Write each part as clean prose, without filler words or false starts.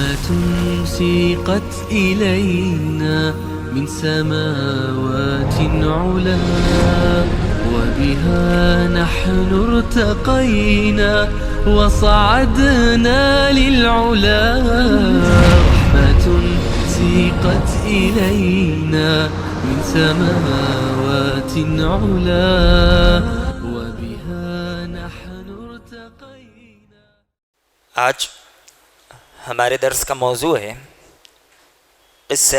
رحمة سيقت إلينا من سماوات علا وبها نحن ارتقينا وصعدنا للعلا رحمة سيقت إلينا من سماوات علا وبها نحن ارتقينا. آج ہمارے درس کا موضوع ہے قصہ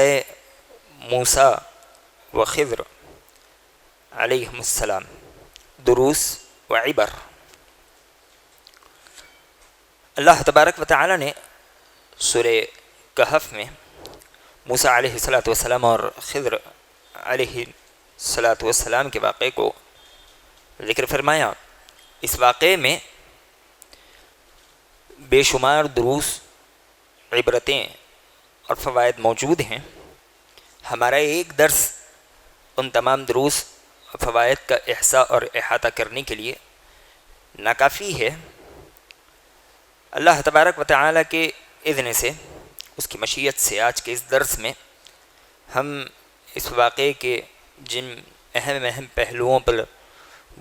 موسیٰ و خضر علیہم السلام، دروس و عبر۔ اللہ تبارک و تعالی نے سورہ کہف میں موسیٰ علیہ السلام اور خضر علیہ السلام کے واقعے کو ذکر فرمایا۔ اس واقعے میں بے شمار دروس، عبرتیں اور فوائد موجود ہیں۔ ہمارا ایک درس ان تمام دروس اور فوائد کا احصاء اور احاطہ کرنے کے لیے ناکافی ہے۔ اللہ تبارک و تعالی کے اذن سے، اس کی مشیت سے، آج کے اس درس میں ہم اس واقعے کے جن اہم پہلوؤں پر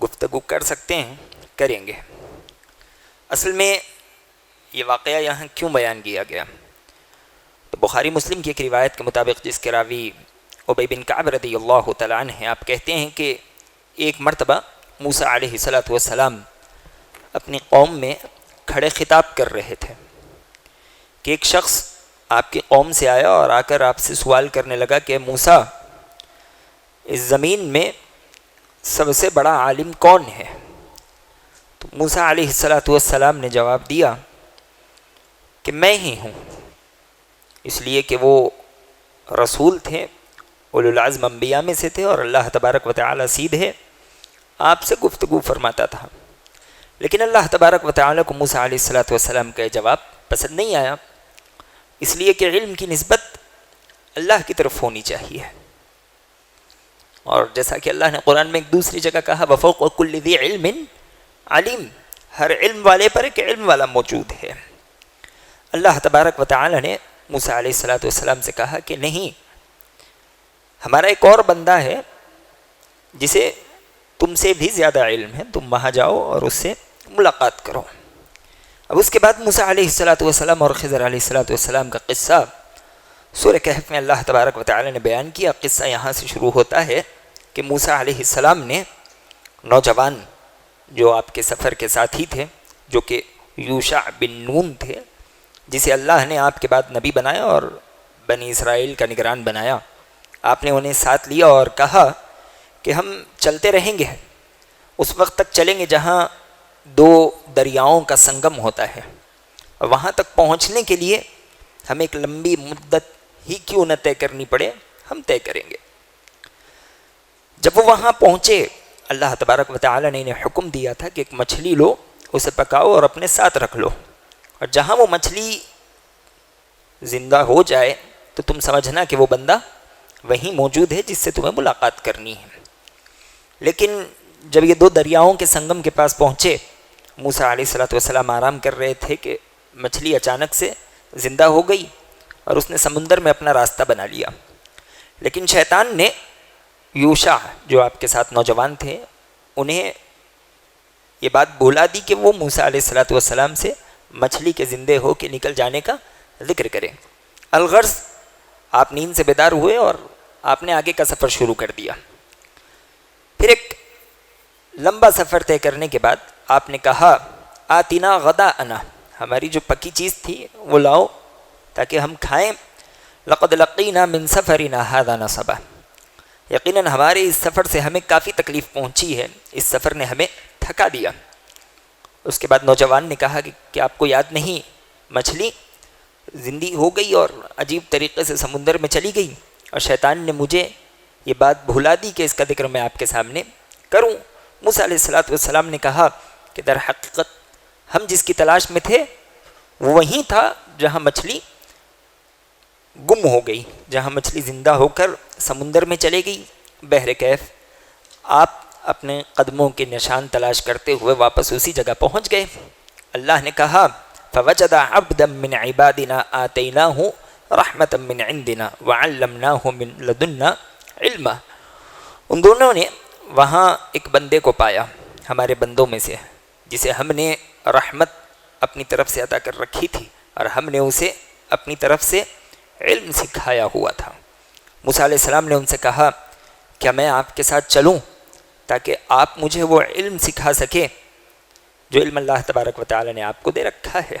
گفتگو کر سکتے ہیں کریں گے۔ اصل میں یہ واقعہ یہاں کیوں بیان کیا گیا؟ تو بخاری مسلم کی ایک روایت کے مطابق، جس کے راوی ابی بن کعب رضی اللہ تعالیٰ عنہ ہیں، آپ کہتے ہیں کہ ایک مرتبہ موسیٰ علیہ السلام اپنی قوم میں کھڑے خطاب کر رہے تھے کہ ایک شخص آپ کی قوم سے آیا اور آ کر آپ سے سوال کرنے لگا کہ موسیٰ، اس زمین میں سب سے بڑا عالم کون ہے؟ تو موسیٰ علیہ السلام نے جواب دیا کہ میں ہی ہوں، اس لیے کہ وہ رسول تھے، اولو العزم انبیاء میں سے تھے، اور اللہ تبارک و تعالی سیدھے آپ سے گفتگو فرماتا تھا۔ لیکن اللہ تبارک و تعالی کو موسیٰ علیہ السلام کا جواب پسند نہیں آیا، اس لیے کہ علم کی نسبت اللہ کی طرف ہونی چاہیے، اور جیسا کہ اللہ نے قرآن میں ایک دوسری جگہ کہا وفوق کل ذی علم علیم، ہر علم والے پر ایک علم والا موجود ہے۔ اللہ تبارک و تعالی نے موسیٰ علیہ السلام سے کہا کہ نہیں، ہمارا ایک اور بندہ ہے جسے تم سے بھی زیادہ علم ہے، تم وہاں جاؤ اور اس سے ملاقات کرو۔ اب اس کے بعد موسیٰ علیہ السلام اور خضر علیہ السلام کا قصہ سورہ کہف میں اللہ تبارک و تعالی نے بیان کیا۔ قصہ یہاں سے شروع ہوتا ہے کہ موسیٰ علیہ السلام نے نوجوان جو آپ کے سفر کے ساتھی تھے، جو کہ یوشع بن نون تھے، جسے اللہ نے آپ کے بعد نبی بنایا اور بنی اسرائیل کا نگران بنایا، آپ نے انہیں ساتھ لیا اور کہا کہ ہم چلتے رہیں گے، اس وقت تک چلیں گے جہاں دو دریاؤں کا سنگم ہوتا ہے، اور وہاں تک پہنچنے کے لیے ہمیں ایک لمبی مدت ہی کیوں نہ طے کرنی پڑے، ہم طے کریں گے۔ جب وہ وہاں پہنچے، اللہ تبارک و تعالی نے انہیں حکم دیا تھا کہ ایک مچھلی لو، اسے پکاؤ اور اپنے ساتھ رکھ لو، اور جہاں وہ مچھلی زندہ ہو جائے تو تم سمجھنا کہ وہ بندہ وہیں موجود ہے جس سے تمہیں ملاقات کرنی ہے۔ لیکن جب یہ دو دریاؤں کے سنگم کے پاس پہنچے، موسیٰ علیہ السلام آرام کر رہے تھے کہ مچھلی اچانک سے زندہ ہو گئی اور اس نے سمندر میں اپنا راستہ بنا لیا۔ لیکن شیطان نے یوشع جو آپ کے ساتھ نوجوان تھے، انہیں یہ بات بھلا دی کہ وہ موسیٰ علیہ السلام سے مچھلی کے زندے ہو کے نکل جانے کا ذکر کریں۔ الغرض آپ نیند سے بیدار ہوئے اور آپ نے آگے کا سفر شروع کر دیا۔ پھر ایک لمبا سفر طے کرنے کے بعد آپ نے کہا آتنا غداءنا، ہماری جو پکی چیز تھی وہ لاؤ تاکہ ہم کھائیں۔ لقد لقینا من سفرنا ھذا نصبا، یقیناً ہمارے اس سفر سے ہمیں کافی تکلیف پہنچی ہے، اس سفر نے ہمیں تھکا دیا۔ اس کے بعد نوجوان نے کہا کہ آپ کو یاد نہیں، مچھلی زندی ہو گئی اور عجیب طریقے سے سمندر میں چلی گئی، اور شیطان نے مجھے یہ بات بھلا دی کہ اس کا ذکر میں آپ کے سامنے کروں۔ موسیٰ علیہ السلام نے کہا کہ در حقیقت ہم جس کی تلاش میں تھے وہ وہیں تھا جہاں مچھلی گم ہو گئی، جہاں مچھلی زندہ ہو کر سمندر میں چلے گئی۔ بحر کیف آپ اپنے قدموں کے نشان تلاش کرتے ہوئے واپس اسی جگہ پہنچ گئے۔ اللہ نے کہا فوجد عبدا من عبادنا آتیناہ رحمتا من عندنا وعلمناہ من لدنا علما. ان دونوں نے وہاں ایک بندے کو پایا ہمارے بندوں میں سے جسے ہم نے رحمت اپنی طرف سے عطا کر رکھی تھی اور ہم نے اسے اپنی طرف سے علم سکھایا ہوا تھا. موسیٰ علیہ السلام نے ان سے کہا کیا میں آپ کے ساتھ چلوں تاکہ آپ مجھے وہ علم سکھا سکیں جو علم اللہ تبارک و تعالی نے آپ کو دے رکھا ہے.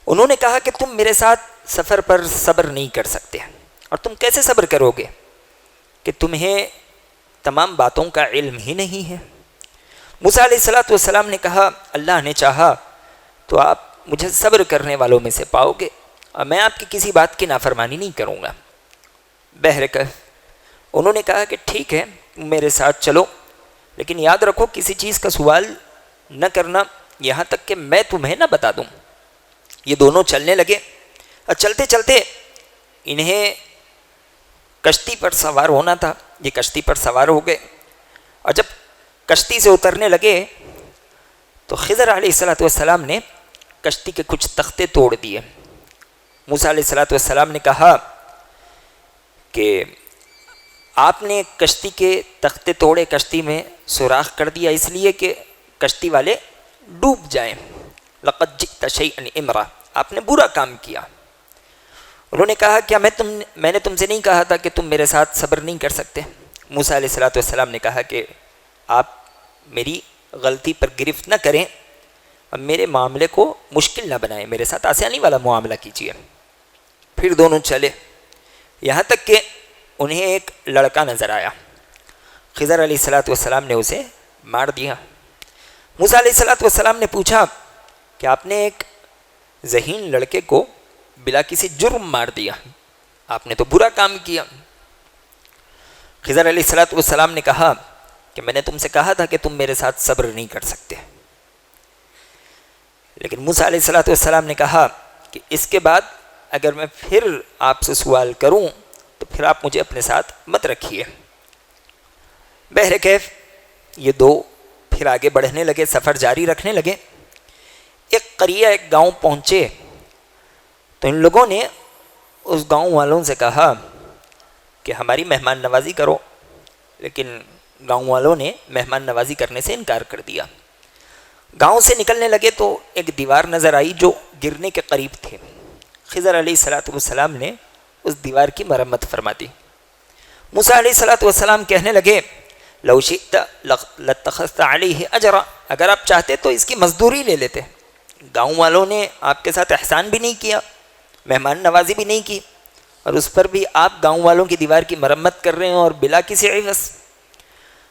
انہوں نے کہا کہ تم میرے ساتھ سفر پر صبر نہیں کر سکتے اور تم کیسے صبر کرو گے کہ تمہیں تمام باتوں کا علم ہی نہیں ہے. موسیٰ علیہ السلام نے کہا اللہ نے چاہا تو آپ مجھے صبر کرنے والوں میں سے پاؤ گے اور میں آپ کی کسی بات کی نافرمانی نہیں کروں گا. بہرکیف انہوں نے کہا کہ ٹھیک ہے میرے ساتھ چلو لیکن یاد رکھو کسی چیز کا سوال نہ کرنا یہاں تک کہ میں تمہیں نہ بتا دوں. یہ دونوں چلنے لگے اور چلتے چلتے انہیں کشتی پر سوار ہونا تھا. یہ کشتی پر سوار ہو گئے اور جب کشتی سے اترنے لگے تو خضر علیہ السلام نے کشتی کے کچھ تختے توڑ دیے. موسیٰ علیہ السلام نے کہا کہ آپ نے کشتی کے تختے توڑے, کشتی میں سوراخ کر دیا اس لیے کہ کشتی والے ڈوب جائیں. لقد جئت شیئا امرا, آپ نے برا کام کیا. انہوں نے کہا کیا میں نے تم سے نہیں کہا تھا کہ تم میرے ساتھ صبر نہیں کر سکتے. موسیٰ علیہ السلام نے کہا کہ آپ میری غلطی پر گرفت نہ کریں اور میرے معاملے کو مشکل نہ بنائیں, میرے ساتھ آسانی والا معاملہ کیجیے. پھر دونوں چلے یہاں تک کہ انہیں ایک لڑکا نظر آیا. خضر علیہ السلام نے اسے مار دیا. موسیٰ علیہ السلام نے پوچھا کہ آپ نے ایک ذہین لڑکے کو بلا کسی جرم مار دیا, آپ نے تو برا کام کیا. خضر علیہ السلام نے کہا کہ میں نے تم سے کہا تھا کہ تم میرے ساتھ صبر نہیں کر سکتے. لیکن موسیٰ علیہ السلام نے کہا کہ اس کے بعد اگر میں پھر آپ سے سوال کروں تو پھر آپ مجھے اپنے ساتھ مت رکھیے. بہرکیف یہ دو پھر آگے بڑھنے لگے, سفر جاری رکھنے لگے. ایک قریہ, ایک گاؤں پہنچے تو ان لوگوں نے اس گاؤں والوں سے کہا کہ ہماری مہمان نوازی کرو, لیکن گاؤں والوں نے مہمان نوازی کرنے سے انکار کر دیا. گاؤں سے نکلنے لگے تو ایک دیوار نظر آئی جو گرنے کے قریب تھے. خضر علیہ السلام نے اس دیوار کی مرمت فرما دی. موسیٰ علیہ السلام کہنے لگے لو شئت لاتخذت علیہ اجرا, اگر آپ چاہتے تو اس کی مزدوری لے لیتے. گاؤں والوں نے آپ کے ساتھ احسان بھی نہیں کیا, مہمان نوازی بھی نہیں کی, اور اس پر بھی آپ گاؤں والوں کی دیوار کی مرمت کر رہے ہیں اور بلا کسی عوض.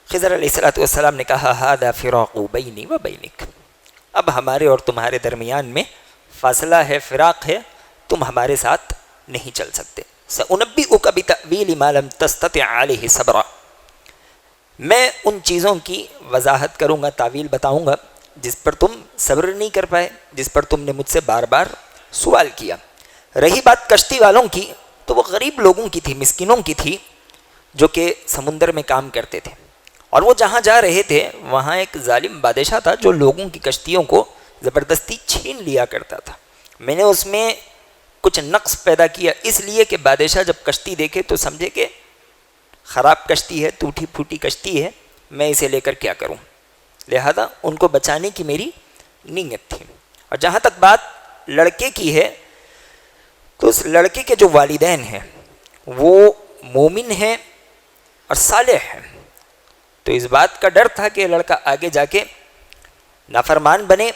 خضر علیہ السلام نے کہا ھذا فراق بینی و بینک, اب ہمارے اور تمہارے درمیان میں فاصلہ ہے, فراق ہے, تم ہمارے ساتھ نہیں چل سکتے. سأنبئک بتأویل ما لم تستطع علیہ صبرا, میں ان چیزوں کی وضاحت کروں گا, تعویل بتاؤں گا جس پر تم صبر نہیں کر پائے, جس پر تم نے مجھ سے بار بار سوال کیا. رہی بات کشتی والوں کی تو وہ غریب لوگوں کی تھی, مسکینوں کی تھی جو کہ سمندر میں کام کرتے تھے, اور وہ جہاں جا رہے تھے وہاں ایک ظالم بادشاہ تھا جو لوگوں کی کشتیوں کو زبردستی چھین لیا کرتا تھا. میں نے اس میں کچھ نقص پیدا کیا اس لیے کہ بادشاہ جب کشتی دیکھے تو سمجھے کہ خراب کشتی ہے, ٹوٹی پھوٹی کشتی ہے, میں اسے لے کر کیا کروں, لہذا ان کو بچانے کی میری نیت تھی. اور جہاں تک بات لڑکے کی ہے تو اس لڑکے کے جو والدین ہیں وہ مومن ہیں اور صالح ہیں, تو اس بات کا ڈر تھا کہ لڑکا آگے جا کے نافرمان بنے,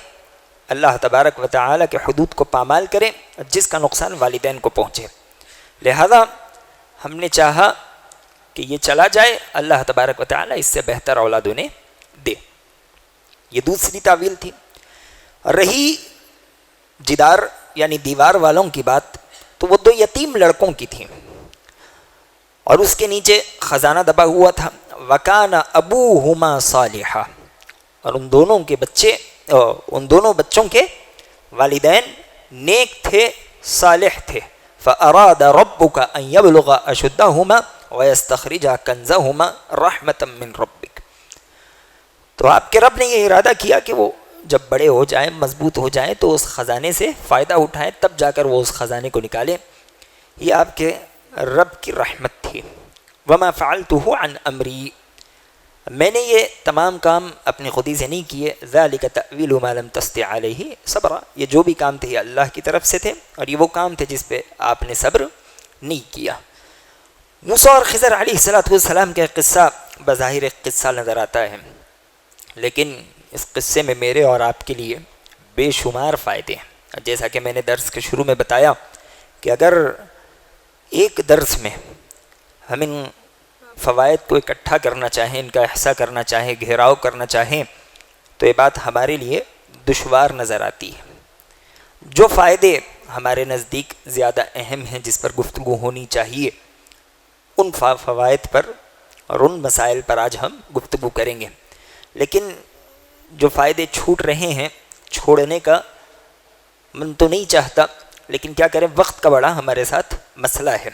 اللہ تبارک و تعالی کے حدود کو پامال کرے, جس کا نقصان والدین کو پہنچے. لہذا ہم نے چاہا کہ یہ چلا جائے, اللہ تبارک و تعالی اس سے بہتر اولاد انہیں دے. یہ دوسری تعویل تھی. رہی جدار یعنی دیوار والوں کی بات تو وہ دو یتیم لڑکوں کی تھی اور اس کے نیچے خزانہ دبا ہوا تھا. وَكَانَ أَبُوهُمَا صَالِحًا, اور ان دونوں بچوں کے والدین نیک تھے, صالح تھے. فَأَرَادَ رَبُّكَ أَن يَبْلُغَ أَشُدَّهُمَا وَيَسْتَخْرِجَ كَنزَهُمَا رَحْمَةً مِّن رَبِّكَ, تو آپ کے رب نے یہ ارادہ کیا کہ وہ جب بڑے ہو جائیں، مضبوط ہو جائیں تو اس خزانے سے فائدہ اٹھائیں، تب جا کر وہ اس خزانے کو نکالیں۔ یہ آپ کے رب کی رحمت تھی۔ وما فعلته عن امری، میں نے یہ تمام کام اپنی خودی سے نہیں کیے۔ ذالک تأویل ما لم تستطع علیہ صبرا، یہ جو بھی کام تھے یہ اللہ کی طرف سے تھے، اور یہ وہ کام تھے جس پہ آپ نے صبر نہیں کیا۔ موسیٰ اور خضر علیہ السلام کا قصہ بظاہر ایک قصہ نظر آتا ہے، لیکن اس قصے میں میرے اور آپ کے لیے بے شمار فائدے ہیں۔ جیسا کہ میں نے درس کے شروع میں بتایا کہ اگر ایک درس میں ہم ان فوائد کو اکٹھا کرنا چاہیں، ان کا احصاء کرنا چاہیں، گھیراؤ کرنا چاہیں، تو یہ بات ہمارے لیے دشوار نظر آتی ہے۔ جو فائدے ہمارے نزدیک زیادہ اہم ہیں، جس پر گفتگو ہونی چاہیے، ان فوائد پر اور ان مسائل پر آج ہم گفتگو کریں گے۔ لیکن جو فائدے چھوٹ رہے ہیں، چھوڑنے کا من تو نہیں چاہتا، لیکن کیا کریں، وقت کا بڑا ہمارے ساتھ مسئلہ ہے۔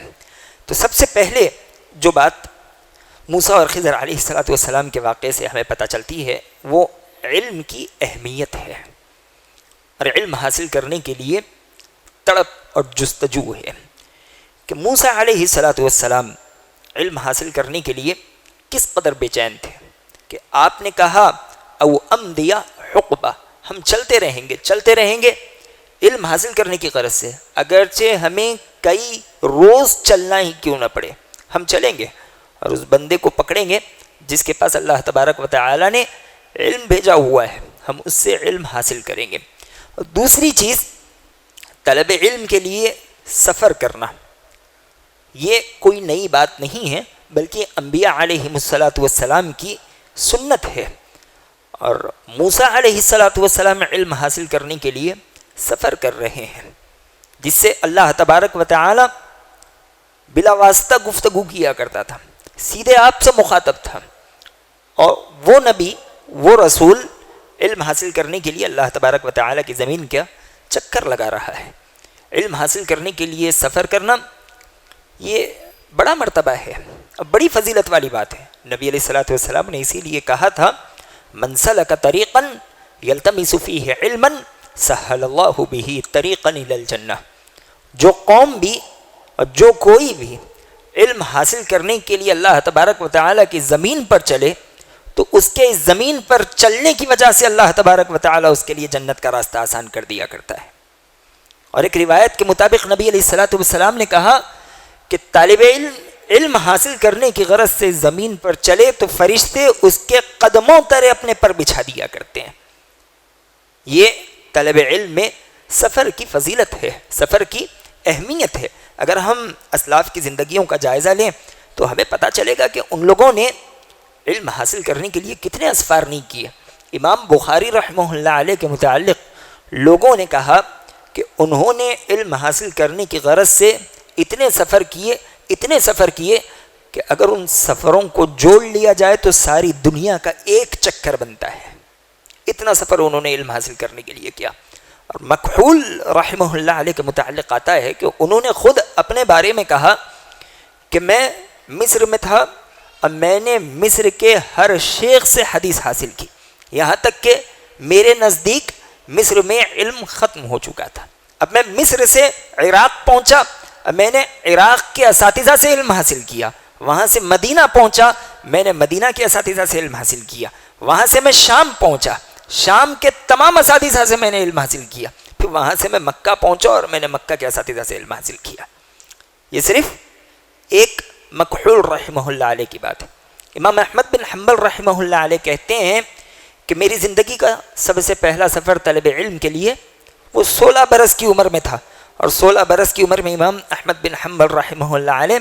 تو سب سے پہلے جو بات موسیٰ اور خضر علیہ السلام کے واقعے سے ہمیں پتہ چلتی ہے، وہ علم کی اہمیت ہے، اور علم حاصل کرنے کے لیے تڑپ اور جستجو ہے کہ موسیٰ علیہ السلام علم حاصل کرنے کے لیے کس قدر بے چین تھے کہ آپ نے کہا او امدیا حقبہ، ہم چلتے رہیں گے علم حاصل کرنے کی غرض سے، اگرچہ ہمیں کئی روز چلنا ہی کیوں نہ پڑے، ہم چلیں گے اور اس بندے کو پکڑیں گے جس کے پاس اللہ تبارک و تعالی نے علم بھیجا ہوا ہے، ہم اس سے علم حاصل کریں گے۔ اور دوسری چیز، طلب علم کے لیے سفر کرنا، یہ کوئی نئی بات نہیں ہے، بلکہ انبیاء علیہ السلام کی سنت ہے، اور موسیٰ علیہ السلام علم حاصل کرنے کے لیے سفر کر رہے ہیں، جس سے اللہ تبارک و تعالی بلا واسطہ گفتگو کیا کرتا تھا، سیدھے آپ سے مخاطب تھا، اور وہ نبی، وہ رسول علم حاصل کرنے کے لیے اللہ تبارک و تعالی کی زمین کا چکر لگا رہا ہے۔ علم حاصل کرنے کے لیے سفر کرنا یہ بڑا مرتبہ ہے، بڑی فضیلت والی بات ہے۔ نبی علیہ السلام نے اسی لیے کہا تھا من سلک طریقا یلتمس فیہ علما سہل اللہ بہ طریقا الی الجنہ، جو قوم بھی اور جو کوئی بھی علم حاصل کرنے کے لیے اللہ تبارک و تعالی کی زمین پر چلے، تو اس کے اس زمین پر چلنے کی وجہ سے اللہ تبارک و تعالی اس کے لیے جنت کا راستہ آسان کر دیا کرتا ہے۔ اور ایک روایت کے مطابق نبی علیہ السلام نے کہا کہ طالب علم حاصل کرنے کی غرض سے زمین پر چلے تو فرشتے اس کے قدموں تلے اپنے پر بچھا دیا کرتے ہیں۔ یہ طلب علم میں سفر کی فضیلت ہے، سفر کی اہمیت ہے۔ اگر ہم اسلاف کی زندگیوں کا جائزہ لیں تو ہمیں پتہ چلے گا کہ ان لوگوں نے علم حاصل کرنے کے لیے کتنے اسفار نہیں کیے۔ امام بخاری رحمہ اللہ علیہ کے متعلق لوگوں نے کہا کہ انہوں نے علم حاصل کرنے کی غرض سے اتنے سفر کیے کہ اگر ان سفروں کو جوڑ لیا جائے تو ساری دنیا کا ایک چکر بنتا ہے، اتنا سفر انہوں نے علم حاصل کرنے کے لیے کیا۔ اور مکحول رحمہ اللہ علیہ کے متعلق آتا ہے کہ انہوں نے خود اپنے بارے میں کہا کہ میں مصر میں تھا اور میں نے مصر کے ہر شیخ سے حدیث حاصل کی، یہاں تک کہ میرے نزدیک مصر میں علم ختم ہو چکا تھا۔ اب میں مصر سے عراق پہنچا، اب میں نے عراق کے اساتذہ سے علم حاصل کیا، وہاں سے مدینہ پہنچا، میں نے مدینہ کے اساتذہ سے علم حاصل کیا، وہاں سے میں شام پہنچا، شام کے تمام اساتذہ سے میں نے علم حاصل کیا، پھر وہاں سے میں مکہ پہنچا اور میں نے مکہ کے اساتذہ سے علم حاصل کیا۔ یہ صرف ایک مکحول رحمہ اللہ علیہ کی بات ہے۔ امام احمد بن حنبل رحمہ اللہ علیہ کہتے ہیں کہ میری زندگی کا سب سے پہلا سفر طلب علم کے لیے وہ 16 برس کی عمر میں تھا، اور 16 برس کی عمر میں امام احمد بن حنبل رحمہ اللہ علیہ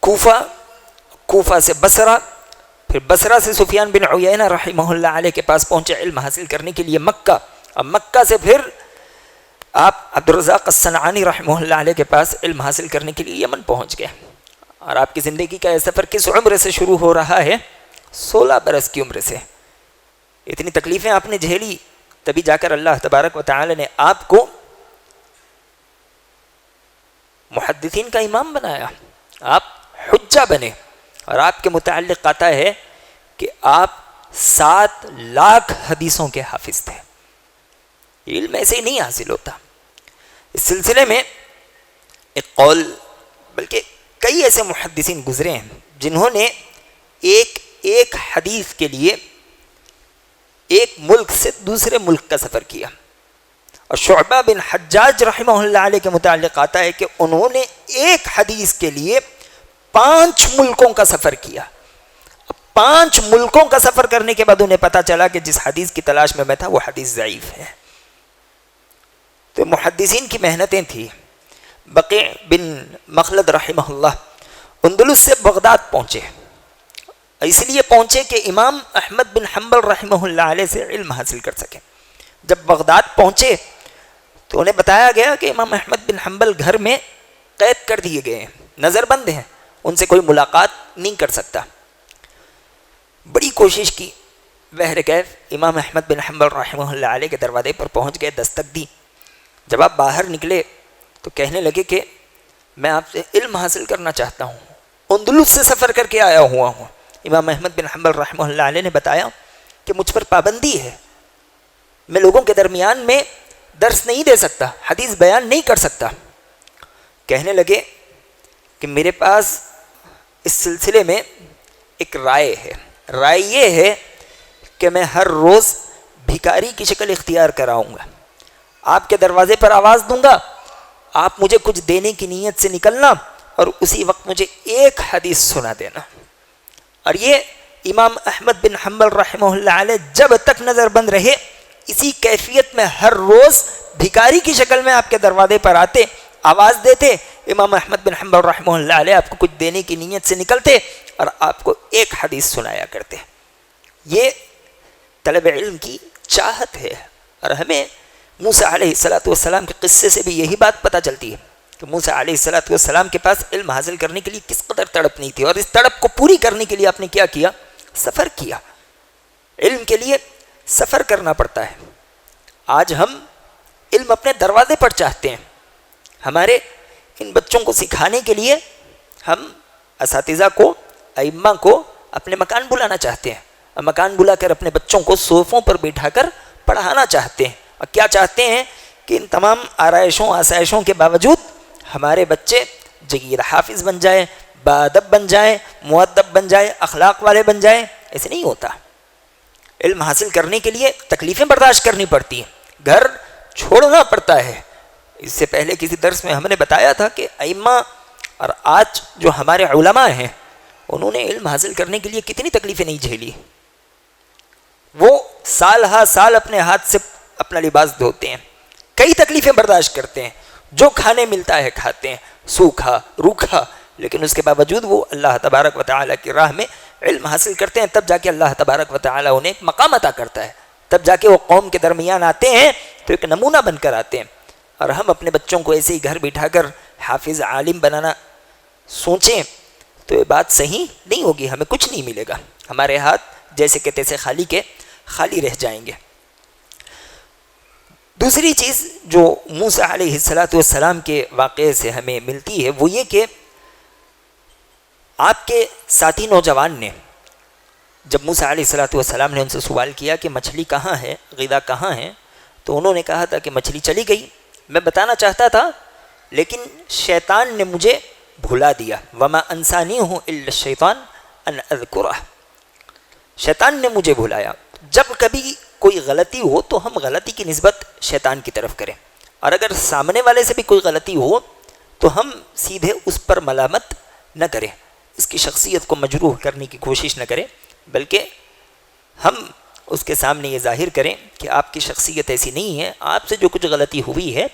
کوفہ سے بصرہ، پھر بصرہ سے سفیان بن عیینہ رحمہ اللہ علیہ کے پاس پہنچے علم حاصل کرنے کے لیے مکہ، اور مکہ سے پھر آپ عبدالرزاق الصنعانی رحمہ اللہ علیہ کے پاس علم حاصل کرنے کے لیے یمن پہنچ گئے۔ اور آپ کی زندگی کا یہ سفر کس عمر سے شروع ہو رہا ہے؟ 16 برس کی عمر سے۔ اتنی تکلیفیں آپ نے جھیلی، تبھی جا کر اللہ تبارک و تعالی نے آپ کو محدثین کا امام بنایا، آپ حجہ بنے، اور آپ کے متعلق آتا ہے کہ آپ 7 لاکھ حدیثوں کے حافظ تھے. علم ایسے ہی نہیں حاصل ہوتا. اس سلسلے میں ایک قول، بلکہ کئی ایسے محدثین گزرے ہیں جنہوں نے ایک حدیث کے لیے ایک ملک سے دوسرے ملک کا سفر کیا. اور شعبہ بن حجاج رحمہ اللہ علیہ کے متعلق آتا ہے کہ انہوں نے ایک حدیث کے لیے 5 ملکوں کا سفر کیا. 5 ملکوں کا سفر کرنے کے بعد انہیں پتا چلا کہ جس حدیث کی تلاش میں تھا وہ حدیث ضعیف ہے. تو محدثین کی محنتیں تھیں. بقیع بن مخلد رحمہ اللہ اندلس سے بغداد پہنچے، اس لیے پہنچے کہ امام احمد بن حنبل رحمہ اللہ علیہ سے علم حاصل کر سکے. جب بغداد پہنچے تو انہیں بتایا گیا کہ امام احمد بن حنبل گھر میں قید کر دیے گئے ہیں، نظر بند ہیں، ان سے کوئی ملاقات نہیں کر سکتا. بڑی کوشش کی، بہرکیف امام احمد بن حنبل رحمہ اللہ علیہ کے دروازے پر پہنچ گئے، دستک دی. جب آپ باہر نکلے تو کہنے لگے کہ میں آپ سے علم حاصل کرنا چاہتا ہوں، اندلس سے سفر کر کے آیا ہوا ہوں. امام احمد بن حنبل رحمہ اللہ علیہ نے بتایا کہ مجھ پر پابندی ہے، میں لوگوں کے درمیان میں درس نہیں دے سکتا، حدیث بیان نہیں کر سکتا. کہنے لگے کہ میرے پاس اس سلسلے میں ایک رائے ہے. رائے یہ ہے کہ میں ہر روز بھکاری کی شکل اختیار کراؤں گا، آپ کے دروازے پر آواز دوں گا، آپ مجھے کچھ دینے کی نیت سے نکلنا اور اسی وقت مجھے ایک حدیث سنا دینا. اور یہ امام احمد بن حنبل رحمہ اللہ علیہ جب تک نظر بند رہے اسی کیفیت میں ہر روز بھکاری کی شکل میں آپ کے دروازے پر آتے، آواز دیتے. امام احمد بن حنبل رحمہ اللہ علیہ آپ کو کچھ دینے کی نیت سے نکلتے اور آپ کو ایک حدیث سنایا کرتے. یہ طلب علم کی چاہت ہے. اور ہمیں موسیٰ علیہ السلام کے قصے سے بھی یہی بات پتہ چلتی ہے کہ موسیٰ علیہ السلام کے پاس علم حاصل کرنے کے لیے کس قدر تڑپ نہیں تھی، اور اس تڑپ کو پوری کرنے کے لیے آپ نے کیا کیا؟ سفر کیا. علم کے لیے سفر کرنا پڑتا ہے. آج ہم علم اپنے دروازے پر چاہتے ہیں. ہمارے ان بچوں کو سکھانے کے لیے ہم اساتذہ کو، ائمہ کو اپنے مکان بلانا چاہتے ہیں، اور مکان بلا کر اپنے بچوں کو صوفوں پر بٹھا کر پڑھانا چاہتے ہیں. اور کیا چاہتے ہیں کہ ان تمام آرائشوں آسائشوں کے باوجود ہمارے بچے جگیر حافظ بن جائیں، باادب بن جائیں، مؤدب بن جائیں، اخلاق والے بن جائیں. ایسے نہیں ہوتا. علم حاصل کرنے کے لیے تکلیفیں برداشت کرنی پڑتی ہیں، گھر چھوڑنا پڑتا ہے. اس سے پہلے کسی درس میں ہم نے بتایا تھا کہ ائمہ اور آج جو ہمارے علماء ہیں انہوں نے علم حاصل کرنے کے لیے کتنی تکلیفیں نہیں جھیلی. وہ سال ہا سال اپنے ہاتھ سے اپنا لباس دھوتے ہیں، کئی تکلیفیں برداشت کرتے ہیں، جو کھانے ملتا ہے کھاتے ہیں، سوکھا روکھا، لیکن اس کے باوجود وہ اللہ تبارک و تعالیٰ کی راہ میں علم حاصل کرتے ہیں. تب جا کے اللہ تبارک و تعالیٰ انہیں ایک مقام عطا کرتا ہے. تب جا کے وہ قوم کے درمیان آتے ہیں تو ایک نمونہ بن کر آتے ہیں. اور ہم اپنے بچوں کو ایسے ہی گھر بٹھا کر حافظ عالم بنانا سوچیں تو یہ بات صحیح نہیں ہوگی، ہمیں کچھ نہیں ملے گا. ہمارے ہاتھ جیسے کہ تیسے خالی کے خالی رہ جائیں گے. دوسری چیز جو موسیٰ علیہ السلام کے واقعے سے ہمیں ملتی ہے وہ یہ کہ آپ کے ساتھی نوجوان نے جب موسیٰ علیہ السلام نے ان سے سوال کیا کہ مچھلی کہاں ہے، غذا کہاں ہے، تو انہوں نے کہا تھا کہ مچھلی چلی گئی، میں بتانا چاہتا تھا لیکن شیطان نے مجھے بھلا دیا. وما انسانیہ الا الشیطان ان اذکرہ، شیطان نے مجھے بھلایا. جب کبھی کوئی غلطی ہو تو ہم غلطی کی نسبت شیطان کی طرف کریں، اور اگر سامنے والے سے بھی کوئی غلطی ہو تو ہم سیدھے اس پر ملامت نہ کریں، اس کی شخصیت کو مجروح کرنے کی کوشش نہ کریں، بلکہ ہم اس کے سامنے یہ ظاہر کریں کہ آپ کی شخصیت ایسی نہیں ہے، آپ سے جو کچھ غلطی ہوئی ہے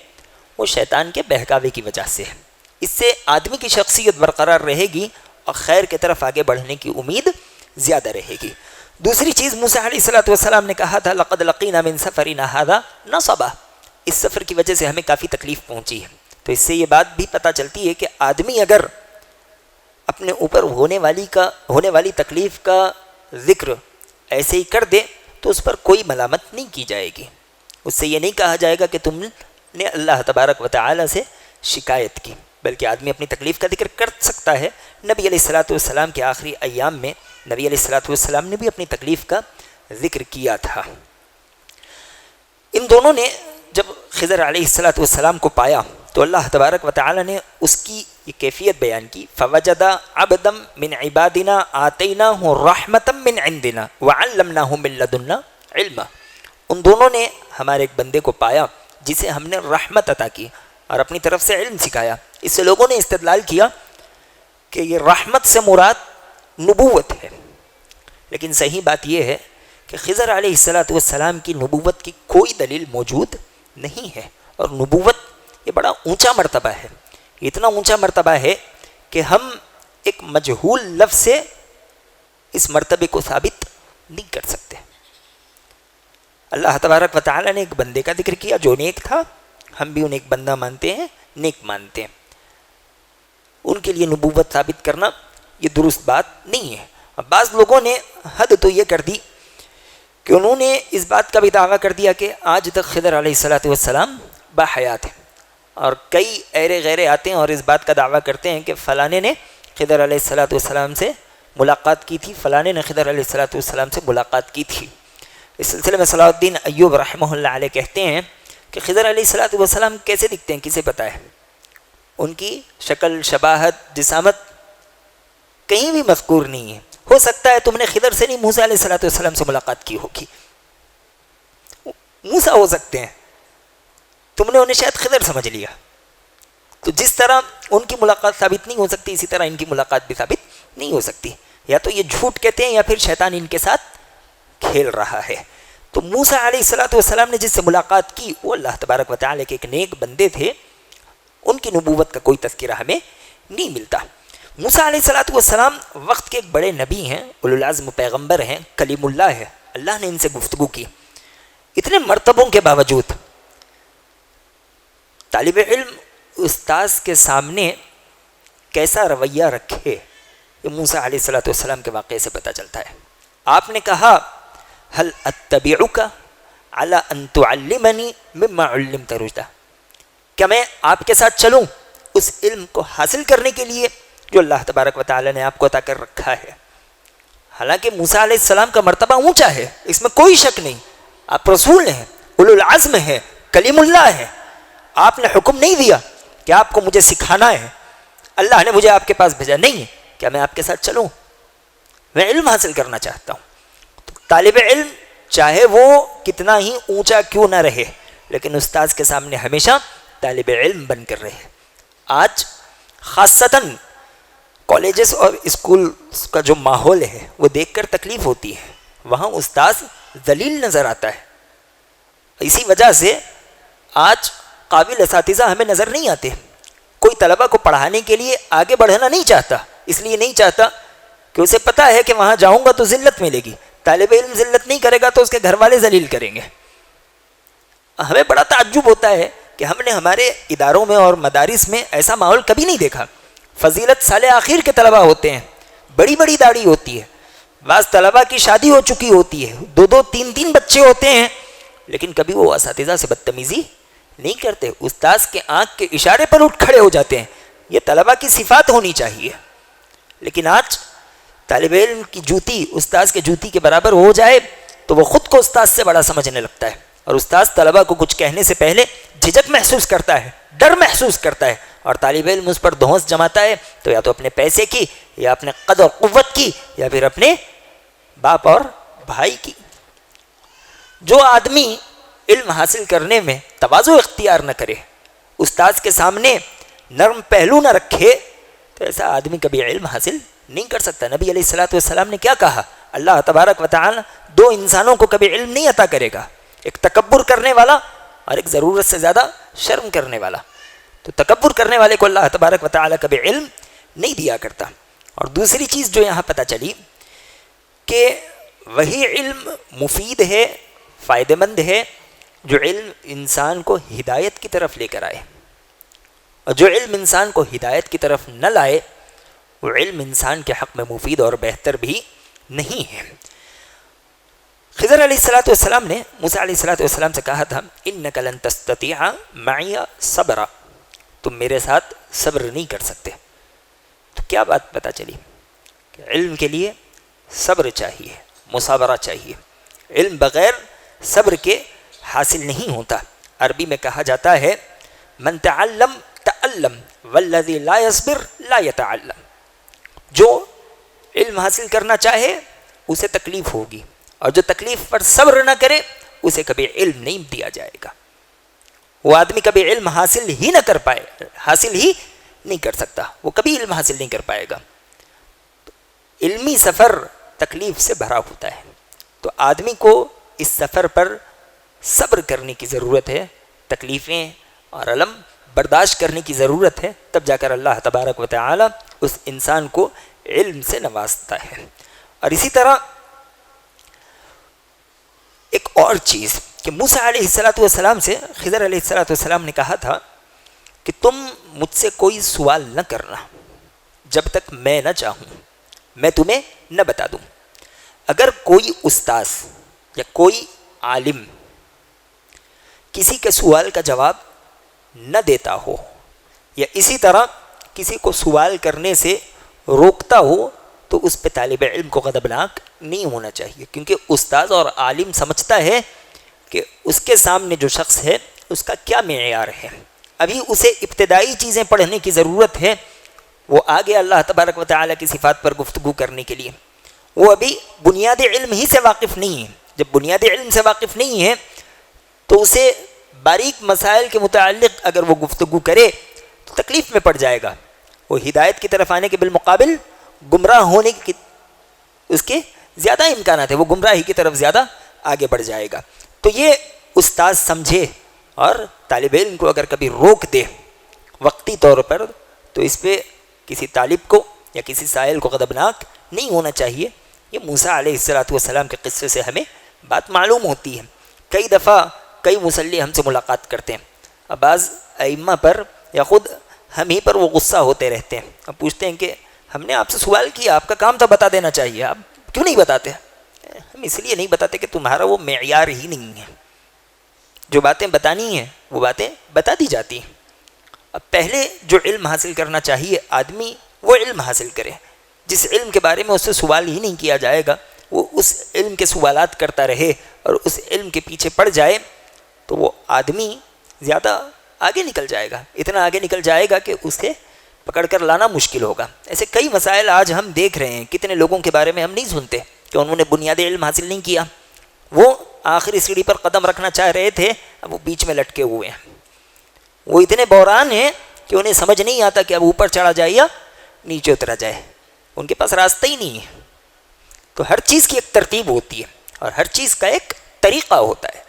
وہ شیطان کے بہکاوے کی وجہ سے ہے. اس سے آدمی کی شخصیت برقرار رہے گی اور خیر کی طرف آگے بڑھنے کی امید زیادہ رہے گی. دوسری چیز موسیٰ علیہ السلام نے کہا تھا لقد لقینا من سفرنا هذا نصبا، اس سفر کی وجہ سے ہمیں کافی تکلیف پہنچی ہے. تو اس سے یہ بات بھی پتہ چلتی ہے کہ آدمی اگر اپنے اوپر ہونے والی تکلیف کا ذکر ایسے ہی کر دے تو اس پر کوئی ملامت نہیں کی جائے گی. اس سے یہ نہیں کہا جائے گا کہ تم نے اللہ تبارک و تعالی سے شکایت کی، بلکہ آدمی اپنی تکلیف کا ذکر کر سکتا ہے. نبی علیہ السلام کے آخری ایام میں نبی علیہ السلام نے بھی اپنی تکلیف کا ذکر کیا تھا۔ ان دونوں نے جب خضر علیہ السلام کو پایا تو اللہ تبارک و تعالی نے اس کی یہ کیفیت بیان کی، فوجد عبدا من عبادنا آتیناہ رحمتا من عندنا وعلمناہ من لدنا علما۔ ان دونوں نے ہمارے ایک بندے کو پایا جسے ہم نے رحمت عطا کی اور اپنی طرف سے علم سکھایا۔ اس سے لوگوں نے استدلال کیا کہ یہ رحمت سے مراد نبوت ہے، لیکن صحیح بات یہ ہے کہ خضر علیہ السلام کی نبوت کی کوئی دلیل موجود نہیں ہے، اور نبوت یہ بڑا اونچا مرتبہ ہے، اتنا اونچا مرتبہ ہے کہ ہم ایک مجہول لفظ سے اس مرتبے کو ثابت نہیں کر سکتے۔ اللہ تبارک و تعالی نے ایک بندے کا ذکر کیا جو نیک تھا، ہم بھی انہیں ایک بندہ مانتے ہیں، نیک مانتے ہیں، ان کے لیے نبوت ثابت کرنا یہ درست بات نہیں ہے۔ اب بعض لوگوں نے حد تو یہ کر دی کہ انہوں نے اس بات کا بھی دعویٰ کر دیا کہ آج تک خضر علیہ السلام باحیات ہیں، اور کئی ایرے غیرے آتے ہیں اور اس بات کا دعویٰ کرتے ہیں کہ فلانے نے خضر علیہ السلام سے ملاقات کی تھی، فلانے نے خضر علیہ السلام سے ملاقات کی تھی۔ اس سلسلے میں صلاح الدین ایوب رحمہ اللہ علیہ کہتے ہیں کہ خضر علیہ السلام کیسے دکھتے ہیں کسے پتہ ہے، ان کی شکل، شباہت، جسامت کہیں بھی مذکور نہیں ہے۔ ہو سکتا ہے تم نے خضر سے نہیں موسیٰ علیہ السلام سے ملاقات کی ہوگی، موسیٰ ہو سکتے ہیں، تم نے انہیں شاید خضر سمجھ لیا۔ تو جس طرح ان کی ملاقات ثابت نہیں ہو سکتی، اسی طرح ان کی ملاقات بھی ثابت نہیں ہو سکتی، یا تو یہ جھوٹ کہتے ہیں یا پھر شیطان ان کے ساتھ کھیل رہا ہے۔ تو موسیٰ علیہ السلام نے جس سے ملاقات کی وہ اللہ تبارک و تعالیٰ کے ایک نیک بندے تھے، ان کی نبوت کا کوئی تذکرہ ہمیں نہیں ملتا۔ موسیٰ علیہ السلام وقت کے ایک بڑے نبی ہیں، اولو العزم پیغمبر ہیں، کلیم اللہ ہے، اللہ نے ان سے گفتگو کی۔ اتنے مرتبوں کے باوجود طالب علم استاذ کے سامنے کیسا رویہ رکھے، یہ موسیٰ علیہ السلام کے واقعے سے پتہ چلتا ہے۔ آپ نے کہا هل اتبعک علی ان تعلمنی مما علمت رشدا، کیا میں آپ کے ساتھ چلوں اس علم کو حاصل کرنے کے لیے جو اللہ تبارک و تعالی نے آپ کو عطا کر رکھا ہے۔ حالانکہ موسیٰ علیہ السلام کا مرتبہ اونچا ہے، اس میں کوئی شک نہیں، آپ رسول ہیں، اولو العزم ہیں، کلیم اللہ ہیں، آپ نے حکم نہیں دیا کہ آپ کو مجھے سکھانا ہے، اللہ نے مجھے آپ کے پاس بھیجا، نہیں ہے، کیا میں آپ کے ساتھ چلوں، میں علم حاصل کرنا چاہتا ہوں۔ تو طالب علم چاہے وہ کتنا ہی اونچا کیوں نہ رہے، لیکن استاذ کے سامنے ہمیشہ طالب علم بن کر رہے۔ آج خاصتاً کالجز اور اسکول کا جو ماحول ہے وہ دیکھ کر تکلیف ہوتی ہے، وہاں استاذ ذلیل نظر آتا ہے، اسی وجہ سے آج قابل اساتذہ ہمیں نظر نہیں آتے۔ کوئی طلبہ کو پڑھانے کے لیے آگے بڑھنا نہیں چاہتا، اس لیے نہیں چاہتا کہ اسے پتہ ہے کہ وہاں جاؤں گا تو ذلت ملے گی، طالب علم ذلت نہیں کرے گا تو اس کے گھر والے ذلیل کریں گے۔ ہمیں بڑا تعجب ہوتا ہے کہ ہم نے ہمارے اداروں میں اور مدارس میں ایسا ماحول کبھی نہیں دیکھا۔ فضیلت سال آخر کے طلبہ ہوتے ہیں، بڑی بڑی داڑھی ہوتی ہے، بعض طلبہ کی شادی ہو چکی ہوتی ہے، دو دو تین تین بچے ہوتے ہیں، لیکن کبھی وہ اساتذہ سے بدتمیزی نہیں کرتے، استاذ کے آنکھ کے اشارے پر اٹھ کھڑے ہو جاتے ہیں۔ یہ طلبہ کی صفات ہونی چاہیے، لیکن آج طالب علم کی جوتی استاذ کے جوتی کے برابر ہو جائے تو وہ خود کو استاذ سے بڑا سمجھنے لگتا ہے، اور استاذ طلبہ کو کچھ کہنے سے پہلے جھجک محسوس کرتا ہے، ڈر محسوس کرتا ہے، اور طالب علم اس پر دھونس جماتا ہے تو یا تو اپنے پیسے کی، یا اپنے قدر قوت کی، یا پھر اپنے باپ اور بھائی کی۔ جو آدمی علم حاصل کرنے میں تواضع اختیار نہ کرے، استاذ کے سامنے نرم پہلو نہ رکھے، تو ایسا آدمی کبھی علم حاصل نہیں کر سکتا۔ نبی علیہ السلام نے کیا کہا؟ اللہ تبارک و تعالی دو انسانوں کو کبھی علم نہیں عطا کرے گا، ایک تکبر کرنے والا اور ایک ضرورت سے زیادہ شرم کرنے والا۔ تو تکبر کرنے والے کو اللہ تبارک و تعالی کبھی علم نہیں دیا کرتا۔ اور دوسری چیز جو یہاں پتہ چلی کہ وہی علم مفید ہے، فائدہ مند ہے جو علم انسان کو ہدایت کی طرف لے کر آئے، اور جو علم انسان کو ہدایت کی طرف نہ لائے وہ علم انسان کے حق میں مفید اور بہتر بھی نہیں ہے۔ خضر علیہ السلام نے موسیٰ علیہ السلام سے کہا تھا اِنَّكَ لَن تَسْتَطِيعَ مَعِيَ صَبْرًا، تم میرے ساتھ صبر نہیں کر سکتے۔ تو کیا بات پتہ چلی کہ علم کے لیے صبر چاہیے، مصابرہ چاہیے۔ علم بغیر صبر کے حاصل نہیں ہوتا. عربی میں کہا جاتا ہے من تعلم تعلم والذی لا يصبر لا يتعلم. جو علم حاصل کرنا چاہے اسے تکلیف ہوگی، اور جو تکلیف پر صبر نہ کرے اسے کبھی علم نہیں دیا جائے گا. وہ آدمی کبھی علم حاصل ہی نہ کر پائے، حاصل ہی نہیں کر سکتا، وہ کبھی علم حاصل نہیں کر پائے گا. علمی سفر تکلیف سے بھرا ہوتا ہے، تو آدمی کو اس سفر پر صبر کرنے کی ضرورت ہے، تکلیفیں اور الم برداشت کرنے کی ضرورت ہے، تب جا کر اللہ تبارک و تعالی اس انسان کو علم سے نوازتا ہے. اور اسی طرح ایک اور چیز کہ موسیٰ علیہ السلام سے خضر علیہ السلام نے کہا تھا کہ تم مجھ سے کوئی سوال نہ کرنا جب تک میں نہ چاہوں، میں تمہیں نہ بتا دوں. اگر کوئی استاذ یا کوئی عالم کسی کے سوال کا جواب نہ دیتا ہو، یا اسی طرح کسی کو سوال کرنے سے روکتا ہو، تو اس پہ طالب علم کو غضبناک نہیں ہونا چاہیے، کیونکہ استاذ اور عالم سمجھتا ہے کہ اس کے سامنے جو شخص ہے اس کا کیا معیار ہے. ابھی اسے ابتدائی چیزیں پڑھنے کی ضرورت ہے، وہ آگے اللہ تبارک و تعالیٰ کی صفات پر گفتگو کرنے کے لیے وہ ابھی بنیادی علم ہی سے واقف نہیں ہے. جب بنیادی علم سے واقف نہیں ہے تو اسے باریک مسائل کے متعلق اگر وہ گفتگو کرے تو تکلیف میں پڑ جائے گا. وہ ہدایت کی طرف آنے کے بالمقابل گمراہ ہونے کی اس کے زیادہ امکانات ہیں، وہ گمراہی کی طرف زیادہ آگے بڑھ جائے گا. تو یہ استاذ سمجھے اور طالب علم کو اگر کبھی روک دے وقتی طور پر، تو اس پہ کسی طالب کو یا کسی سائل کو غضبناک نہیں ہونا چاہیے. یہ موسیٰ علیہ السلام کے قصے سے ہمیں بات معلوم ہوتی ہے. کئی دفعہ کئی مصلی ہم سے ملاقات کرتے ہیں، اب بعض ائمہ پر یا خود ہم ہی پر وہ غصہ ہوتے رہتے ہیں. اب پوچھتے ہیں کہ ہم نے آپ سے سوال کیا، آپ کا کام تھا بتا دینا چاہیے، آپ کیوں نہیں بتاتے؟ ہم اس لیے نہیں بتاتے کہ تمہارا وہ معیار ہی نہیں ہے. جو باتیں بتانی ہیں وہ باتیں بتا دی جاتی ہیں. اب پہلے جو علم حاصل کرنا چاہیے آدمی وہ علم حاصل کرے. جس علم کے بارے میں اس سے سوال ہی نہیں کیا جائے گا وہ اس علم کے سوالات کرتا رہے اور اس علم کے پیچھے پڑ جائے تو وہ آدمی زیادہ آگے نکل جائے گا، اتنا آگے نکل جائے گا کہ اسے پکڑ کر لانا مشکل ہوگا. ایسے کئی مسائل آج ہم دیکھ رہے ہیں، کتنے لوگوں کے بارے میں ہم نہیں سنتے کہ انہوں نے بنیادی علم حاصل نہیں کیا، وہ آخری سیڑھی پر قدم رکھنا چاہ رہے تھے، اب وہ بیچ میں لٹکے ہوئے ہیں. وہ اتنے بحران ہیں کہ انہیں سمجھ نہیں آتا کہ اب اوپر چڑھا جائے یا نیچے اترا جائے، ان کے پاس راستہ ہی نہیں ہے. تو ہر چیز کی ایک ترتیب ہوتی ہے اور ہر چیز کا ایک طریقہ ہوتا ہے.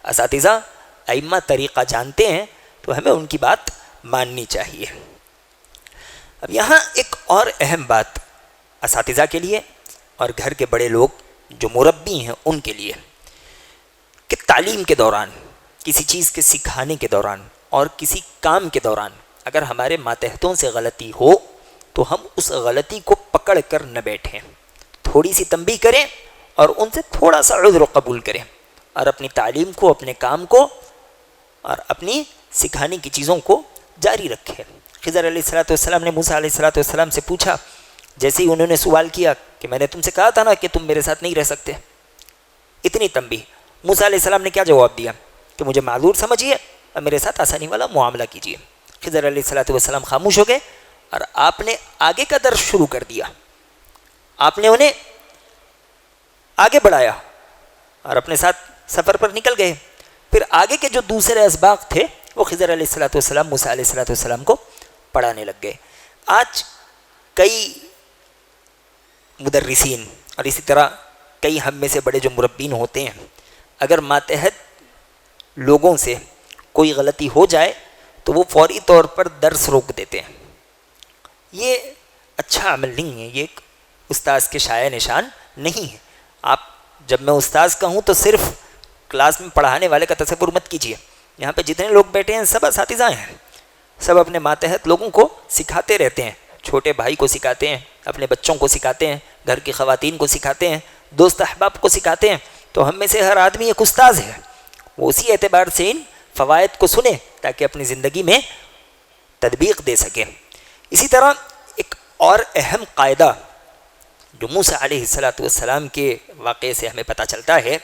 اساتذہ ائمہ طریقہ جانتے ہیں تو ہمیں ان کی بات ماننی چاہیے. اب یہاں ایک اور اہم بات اساتذہ کے لیے اور گھر کے بڑے لوگ جو مربی ہیں ان کے لیے، کہ تعلیم کے دوران، کسی چیز کے سکھانے کے دوران اور کسی کام کے دوران اگر ہمارے ماتحتوں سے غلطی ہو تو ہم اس غلطی کو پکڑ کر نہ بیٹھیں، تھوڑی سی تنبیہ کریں اور ان سے تھوڑا سا عذر قبول کریں اور اپنی تعلیم کو، اپنے کام کو اور اپنی سکھانے کی چیزوں کو جاری رکھیں. خضر علیہ السلام نے موسیٰ علیہ السلام سے پوچھا، جیسے ہی انہوں نے سوال کیا کہ میں نے تم سے کہا تھا نا کہ تم میرے ساتھ نہیں رہ سکتے، اتنی تنبیہ. موسیٰ علیہ السلام نے کیا جواب دیا کہ مجھے معذور سمجھیے اور میرے ساتھ آسانی والا معاملہ کیجیے. خضر علیہ السلام خاموش ہو گئے اور آپ نے آگے کا درس شروع کر دیا. آپ نے انہیں آگے بڑھایا اور اپنے ساتھ سفر پر نکل گئے. پھر آگے کے جو دوسرے اسباق تھے وہ خضر علیہ السلام موسیٰ علیہ السلام کو پڑھانے لگ گئے. آج کئی مدرسین اور اسی طرح کئی ہم میں سے بڑے جو مربین ہوتے ہیں، اگر ماتحت لوگوں سے کوئی غلطی ہو جائے تو وہ فوری طور پر درس روک دیتے ہیں. یہ اچھا عمل نہیں ہے، یہ ایک استاذ کے شایع نشان نہیں ہے. آپ جب میں استاذ کہوں تو صرف کلاس میں پڑھانے والے کا تصور مت کیجیے. یہاں پہ جتنے لوگ بیٹھے ہیں سب اساتذہ ہیں، سب اپنے ماتحت لوگوں کو سکھاتے رہتے ہیں. چھوٹے بھائی کو سکھاتے ہیں، اپنے بچوں کو سکھاتے ہیں، گھر کی خواتین کو سکھاتے ہیں، دوست احباب کو سکھاتے ہیں. تو ہم میں سے ہر آدمی ایک استاذ ہے، وہ اسی اعتبار سے ان فوائد کو سنے تاکہ اپنی زندگی میں تطبیق دے سکیں. اسی طرح ایک اور اہم قاعدہ جو موسیٰ علیہ السلام کے واقعے سے ہمیں پتہ چلتا ہے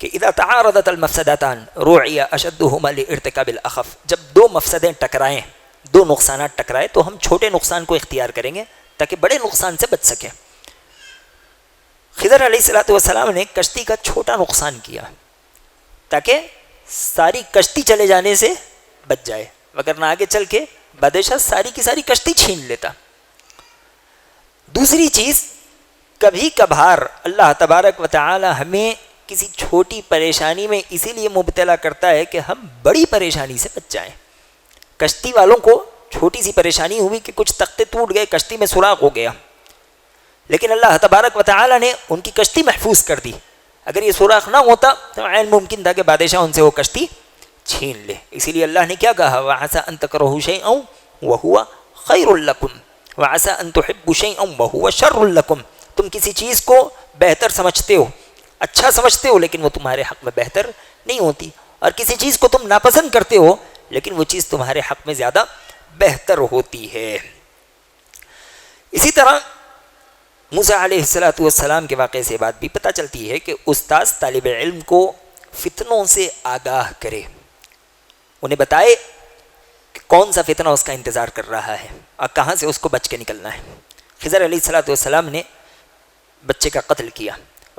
کہ اذا تعارضت المفسدتان روعی اشدہما لارتکاب الاخف، جب دو مفسدیں ٹکرائیں، دو نقصانات ٹکرائے تو ہم چھوٹے نقصان کو اختیار کریں گے تاکہ بڑے نقصان سے بچ سکیں۔ خضر علیہ السلام نے کشتی کا چھوٹا نقصان کیا تاکہ ساری کشتی چلے جانے سے بچ جائے، وگرنہ آگے چل کے بادشاہ ساری کی ساری کشتی چھین لیتا۔ دوسری چیز، کبھی کبھار اللہ تبارک و تعالی ہمیں کسی چھوٹی پریشانی میں اسی لیے مبتلا کرتا ہے کہ ہم بڑی پریشانی سے بچ جائیں۔ کشتی والوں کو چھوٹی سی پریشانی ہوئی کہ کچھ تختے ٹوٹ گئے، کشتی میں سوراخ ہو گیا، لیکن اللہ تبارک و تعالی نے ان کی کشتی محفوظ کر دی۔ اگر یہ سوراخ نہ ہوتا تو عین ممکن تھا کہ بادشاہ ان سے وہ کشتی چھین لے۔ اسی لیے اللہ نے کیا کہا، وَعَسَىٰ أَن تَكْرَهُوا شَيْئًا وَهُوَ خَيْرٌ لَكُمْ وَعَسَىٰ أَن تُحِبُّوا شَيْئًا وَهُوَ شَرٌّ لَكُمْ۔ تم کسی چیز کو بہتر سمجھتے ہو، اچھا سمجھتے ہو، لیکن وہ تمہارے حق میں بہتر نہیں ہوتی، اور کسی چیز کو تم ناپسند کرتے ہو لیکن وہ چیز تمہارے حق میں زیادہ بہتر ہوتی ہے۔ اسی طرح موسیٰ علیہ السلام کے واقعے سے بات بھی پتہ چلتی ہے کہ استاذ طالب علم کو فتنوں سے آگاہ کرے، انہیں بتائے کہ کون سا فتنہ اس کا انتظار کر رہا ہے اور کہاں سے اس کو بچ کے نکلنا ہے۔ خضر علیہ السلام نے بچے کا قتل کیا،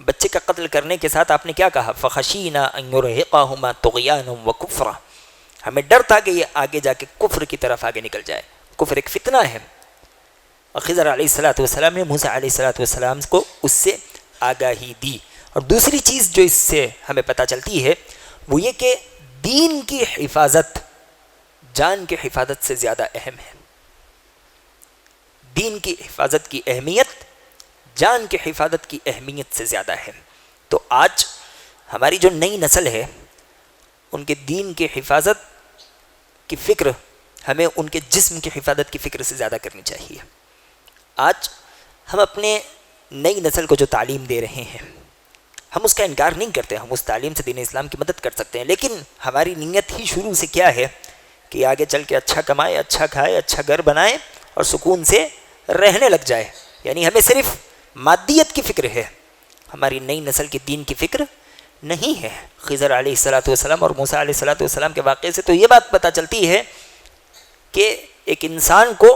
بچے کا قتل کرنے کے ساتھ آپ نے کیا کہا، فَخَشِينَا أَن يُرْهِقَهُمَا طُغْيَانًا وَكُفْرًا، ہمیں ڈر تھا کہ یہ آگے جا کے کفر کی طرف آگے نکل جائے، کفر ایک فتنہ ہے۔ اور خضر علیہ السلام نے موسیٰ علیہ السلام کو اس سے آگاہی دی۔ اور دوسری چیز جو اس سے ہمیں پتہ چلتی ہے وہ یہ کہ دین کی حفاظت جان کی حفاظت سے زیادہ اہم ہے۔ دین کی حفاظت کی اہمیت جان کی حفاظت کی اہمیت سے زیادہ ہے۔ تو آج ہماری جو نئی نسل ہے ان کے دین کی حفاظت کی فکر ہمیں ان کے جسم کی حفاظت کی فکر سے زیادہ کرنی چاہیے۔ آج ہم اپنے نئی نسل کو جو تعلیم دے رہے ہیں ہم اس کا انکار نہیں کرتے، ہم اس تعلیم سے دین اسلام کی مدد کر سکتے ہیں، لیکن ہماری نیت ہی شروع سے کیا ہے کہ آگے چل کے اچھا کمائے، اچھا کھائے، اچھا گھر بنائے اور سکون سے رہنے لگ جائے۔ یعنی ہمیں صرف مادیت کی فکر ہے، ہماری نئی نسل کی دین کی فکر نہیں ہے۔ خضر علیہ السلام اور موسیٰ علیہ السلام کے واقعے سے تو یہ بات پتہ چلتی ہے کہ ایک انسان کو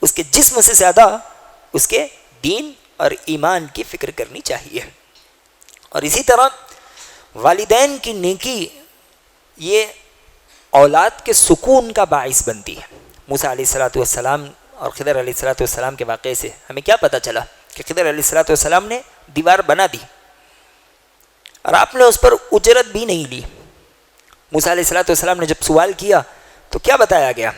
اس کے جسم سے زیادہ اس کے دین اور ایمان کی فکر کرنی چاہیے۔ اور اسی طرح والدین کی نیکی یہ اولاد کے سکون کا باعث بنتی ہے۔ موسیٰ علیہ السلام اور خضر علیہ السلام کے واقعے سے ہمیں کیا پتہ چلا کہ خضر علیہ السلام نے دیوار بنا دی اور آپ نے اس پر اجرت بھی نہیں لی۔ موسیٰ علیہ السلام نے جب سوال کیا تو کیا بتایا گیا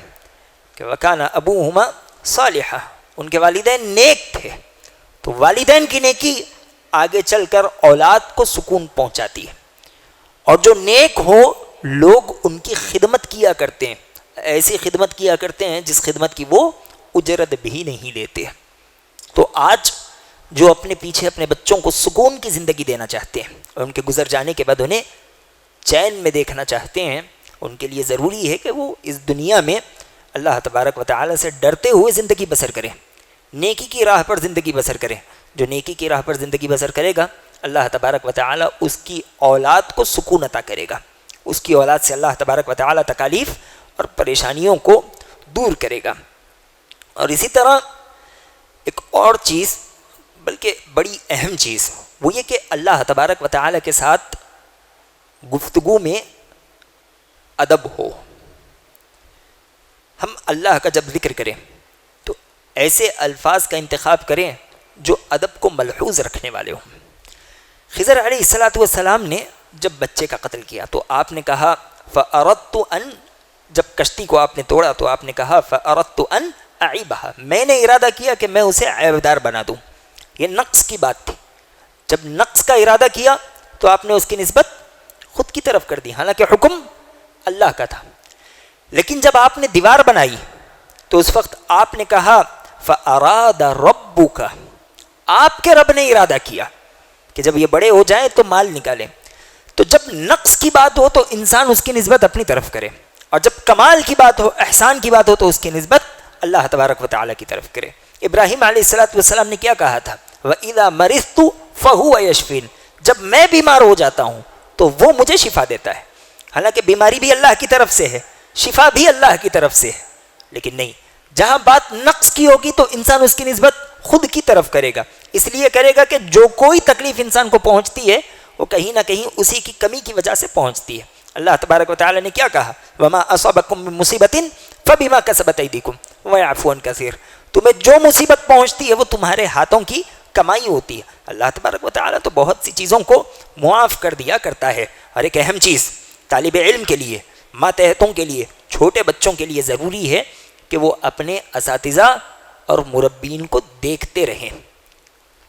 کہ وَكَانَ أَبُوهُمَا صَالِحًا، ان کے والدین نیک تھے۔ تو والدین کی نیکی آگے چل کر اولاد کو سکون پہنچاتی ہے، اور جو نیک ہو لوگ ان کی خدمت کیا کرتے ہیں، ایسی خدمت کیا کرتے ہیں جس خدمت کی وہ اجرت بھی نہیں لیتے۔ تو آج جو اپنے پیچھے اپنے بچوں کو سکون کی زندگی دینا چاہتے ہیں اور ان کے گزر جانے کے بعد انہیں چین میں دیکھنا چاہتے ہیں، ان کے لیے ضروری ہے کہ وہ اس دنیا میں اللہ تبارک و تعالی سے ڈرتے ہوئے زندگی بسر کریں، نیکی کی راہ پر زندگی بسر کریں۔ جو نیکی کی راہ پر زندگی بسر کرے گا اللہ تبارک و تعالی اس کی اولاد کو سکون عطا کرے گا، اس کی اولاد سے اللہ تبارک و تعالی تکالیف اور پریشانیوں کو دور کرے گا۔ اور اسی طرح ایک اور چیز، بلکہ بڑی اہم چیز، وہ یہ کہ اللہ تبارک و تعالی کے ساتھ گفتگو میں ادب ہو۔ ہم اللہ کا جب ذکر کریں تو ایسے الفاظ کا انتخاب کریں جو ادب کو ملحوظ رکھنے والے ہوں۔ خضر علیہ السلام نے جب بچے کا قتل کیا تو آپ نے کہا فَأَرَدْتُ أَن، جب کشتی کو آپ نے توڑا تو آپ نے کہا فَأَرَدْتُ أَن أَعِيبَهَا، میں نے ارادہ کیا کہ میں اسے عیبدار بنا دوں۔ یہ نقص کی بات تھی، جب نقص کا ارادہ کیا تو آپ نے اس کی نسبت خود کی طرف کر دی، حالانکہ حکم اللہ کا تھا۔ لیکن جب آپ نے دیوار بنائی تو اس وقت آپ نے کہا فَأَرَادَ رَبُّكَ، آپ کے رب نے ارادہ کیا کہ جب یہ بڑے ہو جائیں تو مال نکالیں۔ تو جب نقص کی بات ہو تو انسان اس کی نسبت اپنی طرف کرے، اور جب کمال کی بات ہو، احسان کی بات ہو تو اس کی نسبت اللہ تبارک و تعالی کی طرف کرے۔ ابراہیم علیہ السلام نے کیا کہا تھا، وَإِذَا مَرِضْتُ فَهُوَ يَشْفِينِ، جب میں بیمار ہو جاتا ہوں تو وہ مجھے شفا دیتا ہے. حالانکہ بیماری بھی اللہ کی طرف سے ہے, شفا بھی اللہ کی طرف سے ہے, لیکن نہیں, جہاں بات نقص کی ہوگی تو انسان اس کی نسبت خود کی طرف کرے گا. اس لیے کرے گا کہ جو کوئی تکلیف انسان کو پہنچتی ہے وہ کہیں نہ کہیں اسی کی کمی کی وجہ سے پہنچتی ہے. اللہ تبارک و تعالی نے کیا کہا؟ وما اصابکم من مصیبت فبما کسبت ایدیکم ویعفو عن کثیر. تمہیں جو مصیبت پہنچتی ہے وہ تمہارے ہاتھوں کی کمائی ہوتی ہے. اللہ تبارک و تعالی تو بہت سی چیزوں کو معاف کر دیا کرتا ہے. اور ایک اہم چیز طالب علم کے لیے, ماتحتوں کے لیے, چھوٹے بچوں کے لیے ضروری ہے کہ وہ اپنے اساتذہ اور مربین کو دیکھتے رہیں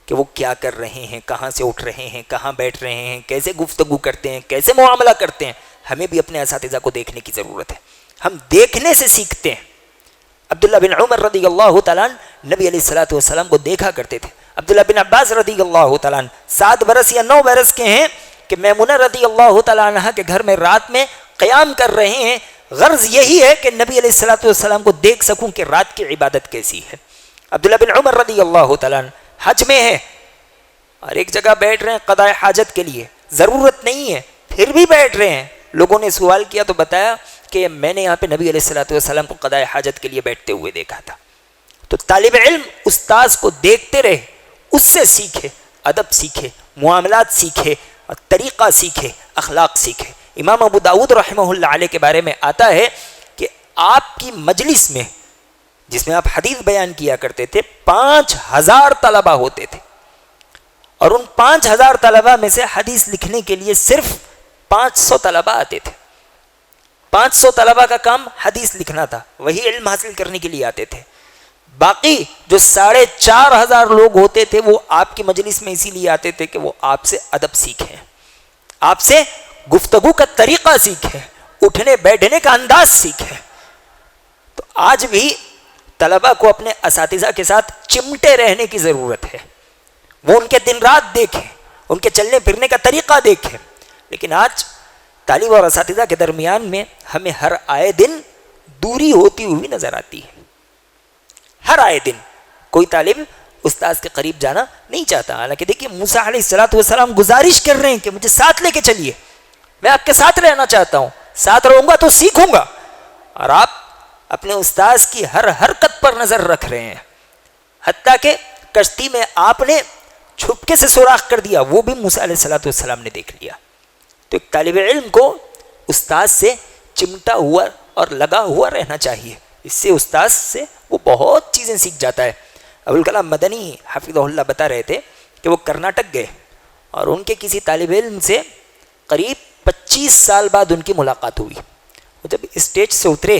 کہ وہ کیا کر رہے ہیں, کہاں سے اٹھ رہے ہیں, کہاں بیٹھ رہے ہیں, کیسے گفتگو کرتے ہیں, کیسے معاملہ کرتے ہیں. ہمیں بھی اپنے اساتذہ کو دیکھنے کی ضرورت ہے. ہم دیکھنے سے سیکھتے ہیں. عبداللہ بن عمر رضی اللہ تعالیٰ عنہ نبی علیہ الصلوۃ والسلام کو دیکھا کرتے تھے. عبداللہ بن عباس رضی اللہ تعالیٰ عنہ 7 برس یا 9 برس کے ہیں کہ میمونہ رضی اللہ تعالیٰ عنہ کے گھر میں رات میں قیام کر رہے ہیں. غرض یہی ہے کہ نبی علیہ الصلوۃ والسلام کو دیکھ سکوں کہ رات کی عبادت کیسی ہے. عبداللہ بن عمر رضی اللہ تعالیٰ عنہ حج میں ہے اور ایک جگہ بیٹھ رہے ہیں قضاء حاجت کے لیے, ضرورت نہیں ہے پھر بھی بیٹھ رہے ہیں. لوگوں نے سوال کیا تو بتایا کہ میں نے یہاں پہ نبی علیہ الصلوۃ والسلام کو قضاء حاجت کے لیے بیٹھتے ہوئے دیکھا تھا. تو طالب علم استاذ کو دیکھتے رہے, اس سے سیکھے, ادب سیکھے, معاملات سیکھے, طریقہ سیکھے, اخلاق سیکھے. امام ابو داؤد رحمہ اللہ علیہ کے بارے میں آتا ہے کہ آپ کی مجلس میں, جس میں آپ حدیث بیان کیا کرتے تھے, 5000 طلبہ ہوتے تھے, اور ان 5000 طلبہ میں سے حدیث لکھنے کے لیے صرف 500 طلبہ آتے تھے. 500 طلبہ کا کام حدیث لکھنا تھا, وہی علم حاصل کرنے کے لیے آتے تھے. باقی جو 4500 لوگ ہوتے تھے وہ آپ کی مجلس میں اسی لیے آتے تھے کہ وہ آپ سے ادب سیکھیں, آپ سے گفتگو کا طریقہ سیکھیں, اٹھنے بیٹھنے کا انداز سیکھیں. تو آج بھی طلبہ کو اپنے اساتذہ کے ساتھ چمٹے رہنے کی ضرورت ہے. وہ ان کے دن رات دیکھیں, ان کے چلنے پھرنے کا طریقہ دیکھیں. لیکن آج طالب اور اساتذہ کے درمیان میں ہمیں ہر آئے دن دوری ہوتی ہوئی نظر آتی ہے. ہر آئے دن کوئی طالب استاذ کے قریب جانا نہیں چاہتا. حالانکہ دیکھیے موسیٰ علیہ الصلوۃ والسلام گزارش کر رہے ہیں کہ مجھے ساتھ لے کے چلیے, میں آپ کے ساتھ رہنا چاہتا ہوں, ساتھ رہوں گا تو سیکھوں گا. اور آپ اپنے استاذ کی ہر حرکت پر نظر رکھ رہے ہیں. حتیٰ کہ کشتی میں آپ نے چھپکے سے سوراخ کر دیا, وہ بھی موسیٰ علیہ الصلوۃ والسلام نے دیکھ لیا. تو ایک طالب علم کو استاذ سے چمٹا ہوا اور لگا ہوا رہنا چاہیے. اس سے استاذ سے وہ بہت چیزیں سیکھ جاتا ہے. ابوالکلام مدنی حفظہ اللہ بتا رہے تھے کہ وہ کرناٹک گئے اور ان کے کسی طالب علم سے قریب 25 سال بعد ان کی ملاقات ہوئی. وہ جب اسٹیج سے اترے,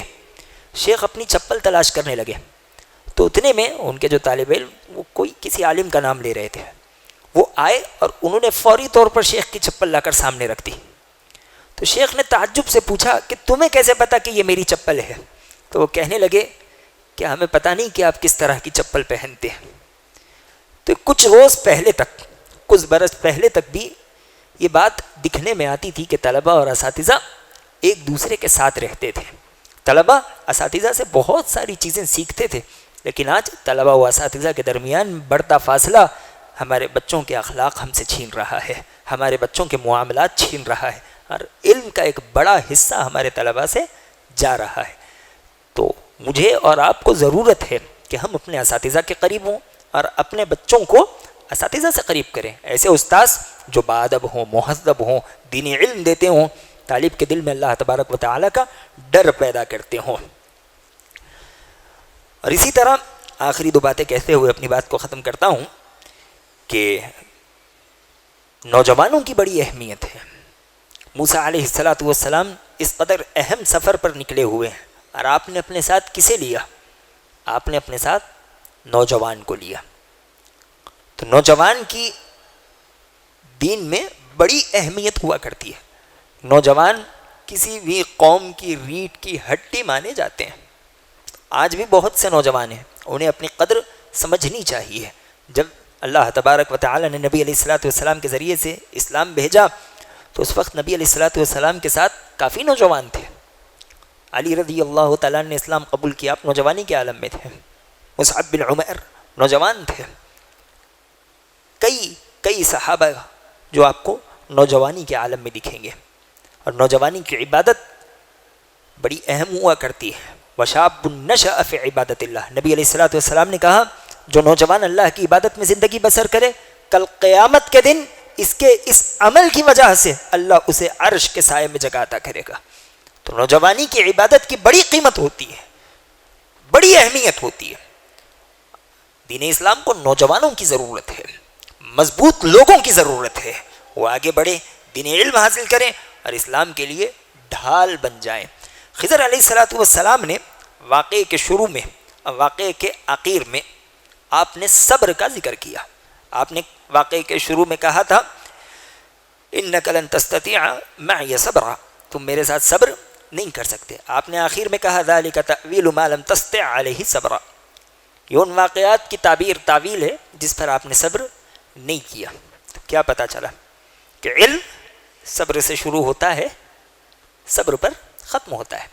شیخ اپنی چپل تلاش کرنے لگے, تو اتنے میں ان کے جو طالب علم, وہ کوئی کسی عالم کا نام لے رہے تھے, وہ آئے اور انہوں نے فوری طور پر شیخ کی چپل لا کر سامنے رکھ دی. تو شیخ نے تعجب سے پوچھا کہ تمہیں کیسے پتا کہ یہ میری چپل ہے؟ تو وہ کہنے لگے کہ ہمیں پتہ نہیں کہ آپ کس طرح کی چپل پہنتے ہیں. تو کچھ روز پہلے تک, کچھ برس پہلے تک بھی یہ بات دکھنے میں آتی تھی کہ طلبہ اور اساتذہ ایک دوسرے کے ساتھ رہتے تھے. طلبہ اساتذہ سے بہت ساری چیزیں سیکھتے تھے, لیکن آج طلبہ و اساتذہ کے درمیان بڑھتا فاصلہ ہمارے بچوں کے اخلاق ہم سے چھین رہا ہے, ہمارے بچوں کے معاملات چھین رہا ہے, اور علم کا ایک بڑا حصہ ہمارے طلبہ سے جا رہا ہے. تو مجھے اور آپ کو ضرورت ہے کہ ہم اپنے اساتذہ کے قریب ہوں اور اپنے بچوں کو اساتذہ سے قریب کریں. ایسے استاذ جو باادب ہوں, مہذب ہوں, دینی علم دیتے ہوں, طالب کے دل میں اللہ تبارک و تعالیٰ کا ڈر پیدا کرتے ہوں. اور اسی طرح آخری 2 باتیں کہتے ہوئے اپنی بات کو ختم کرتا ہوں کہ نوجوانوں کی بڑی اہمیت ہے. موسیٰ علیہ الصلوۃ والسلام اس قدر اہم سفر پر نکلے ہوئے ہیں, اور آپ نے اپنے ساتھ کسے لیا؟ آپ نے اپنے ساتھ نوجوان کو لیا. تو نوجوان کی دین میں بڑی اہمیت ہوا کرتی ہے. نوجوان کسی بھی قوم کی ریڑھ کی ہڈی مانے جاتے ہیں. آج بھی بہت سے نوجوان ہیں, انہیں اپنی قدر سمجھنی چاہیے. جب اللہ تبارک و تعالی نے نبی علیہ الصلوۃ والسلام کے ذریعے سے اسلام بھیجا تو اس وقت نبی علیہ الصلوۃ والسلام کے ساتھ کافی نوجوان تھے. علی رضی اللہ تعالیٰ نے اسلام قبول کیا, آپ نوجوانی کے عالم میں تھے. مصعب بن عمیر نوجوان تھے. کئی صحابہ جو آپ کو نوجوانی کے عالم میں دکھیں گے. اور نوجوانی کی عبادت بڑی اہم ہوا کرتی ہے. وَشَابٌ نَشَأَ فِي عِبَادَةِ اللَّهِ. نبی علیہ الصلوۃ والسلام نے کہا جو نوجوان اللہ کی عبادت میں زندگی بسر کرے کل قیامت کے دن اس عمل کی وجہ سے اللہ اسے عرش کے سائے میں جگہ عطا کرے گا. تو نوجوانی کی عبادت کی بڑی قیمت ہوتی ہے, بڑی اہمیت ہوتی ہے. دین اسلام کو نوجوانوں کی ضرورت ہے, مضبوط لوگوں کی ضرورت ہے. وہ آگے بڑھیں, دین علم حاصل کریں اور اسلام کے لیے ڈھال بن جائیں. خضر علیہ الصلوۃ والسلام نے واقعے کے شروع میں, واقعے کے آخر میں آپ نے صبر کا ذکر کیا. آپ نے واقعے کے شروع میں کہا تھا اِنَّكَ لَن تَسْتَطِيعَ مَعِيَ صَبْرًا, تم میرے ساتھ صبر نہیں کر سکتے. آپ نے آخر میں کہا ذَلِكَ تَأْوِيلُ مَا لَمْ تَسْطِع عَلَيْهِ صَبْرًا. یہ ان واقعات کی تعویل ہے جس پر آپ نے صبر نہیں کیا. تو کیا پتہ چلا کہ علم صبر سے شروع ہوتا ہے, صبر پر ختم ہوتا ہے.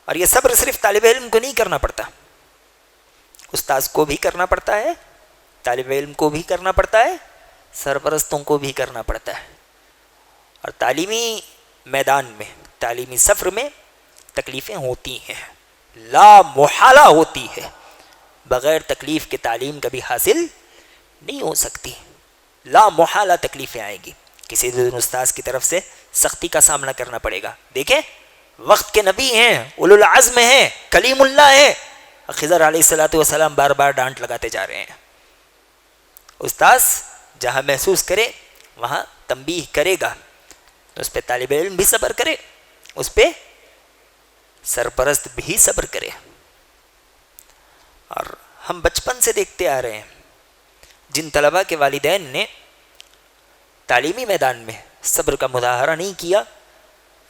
اور یہ صبر صرف طالب علم کو نہیں کرنا پڑتا, استاذ کو بھی کرنا پڑتا ہے, طالب علم کو بھی کرنا پڑتا ہے, سرپرستوں کو بھی کرنا پڑتا ہے. اور تعلیمی میدان میں, تعلیمی سفر میں تکلیفیں ہوتی ہیں, لا محالہ ہوتی ہے. بغیر تکلیف کے تعلیم کبھی حاصل نہیں ہو سکتی. لا محالہ تکلیفیں آئیں گی. کسی دن استاذ کی طرف سے سختی کا سامنا کرنا پڑے گا. دیکھیں وقت کے نبی ہیں, اولو العزم ہیں, کلیم اللہ ہیں, خضر علیہ الصلوۃ والسلام بار بار ڈانٹ لگاتے جا رہے ہیں. استاذ جہاں محسوس کرے وہاں تنبیہ کرے گا, اس پہ طالب علم بھی صبر کرے, اس پہ سرپرست بھی صبر کرے. اور ہم بچپن سے دیکھتے آ رہے ہیں جن طلباء کے والدین نے تعلیمی میدان میں صبر کا مظاہرہ نہیں کیا,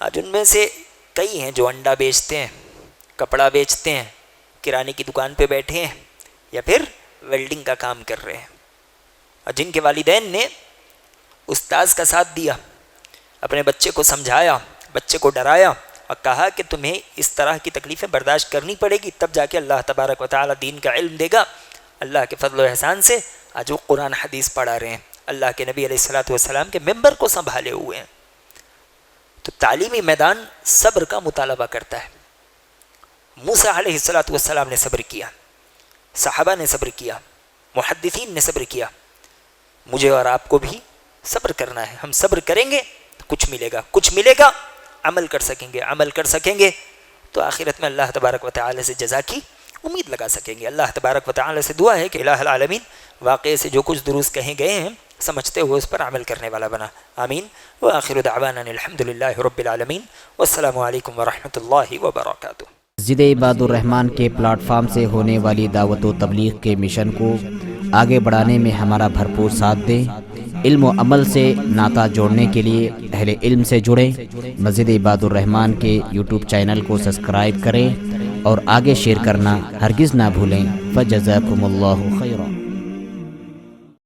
آج ان میں سے کئی ہیں جو انڈا بیچتے ہیں, کپڑا بیچتے ہیں, کرانے کی دکان پہ بیٹھے ہیں, یا پھر ویلڈنگ کا کام کر رہے ہیں. اور جن کے والدین نے استاذ کا ساتھ دیا, اپنے بچے کو سمجھایا, بچے کو ڈرایا اور کہا کہ تمہیں اس طرح کی تکلیفیں برداشت کرنی پڑے گی, تب جا کے اللہ تبارک و تعالی دین کا علم دے گا. اللہ کے فضل و احسان سے آج وہ قرآن حدیث پڑھا رہے ہیں, اللہ کے نبی علیہ الصلوۃ والسلام کے ممبر کو سنبھالے ہوئے ہیں. تو تعلیمی میدان صبر کا مطالبہ کرتا ہے. موسیٰ علیہ الصلوۃ والسلام نے صبر کیا, صحابہ نے صبر کیا, محدثین نے صبر کیا. مجھے اور آپ کو بھی صبر کرنا ہے. ہم صبر کریں گے تو کچھ ملے گا, کچھ ملے گا, عمل کر سکیں گے, عمل کر سکیں گے تو آخرت میں اللہ تبارک و تعالی سے جزا کی امید لگا سکیں گے. اللہ تبارک و تعالی سے دعا ہے کہ الہ العالمین واقعے سے جو کچھ دروس کہیں گئے ہیں سمجھتے ہوئے اس پر عمل کرنے والا بنا. آمین. وآخر دعوانا الحمد للہ رب العالمین, والسلام علیکم ورحمۃ اللہ وبرکاتہ. مسجد عباد الرحمن کے پلیٹ فارم سے ہونے والی دعوت و تبلیغ کے مشن کو آگے بڑھانے میں ہمارا بھرپور ساتھ دیں. علم و عمل سے ناطہ جوڑنے کے لیے اہل علم سے جڑیں. مسجد عباد الرحمن کے یوٹیوب چینل کو سبسکرائب کریں اور آگے شیئر کرنا ہرگز نہ بھولیں. فجزاکم اللہ خیرا.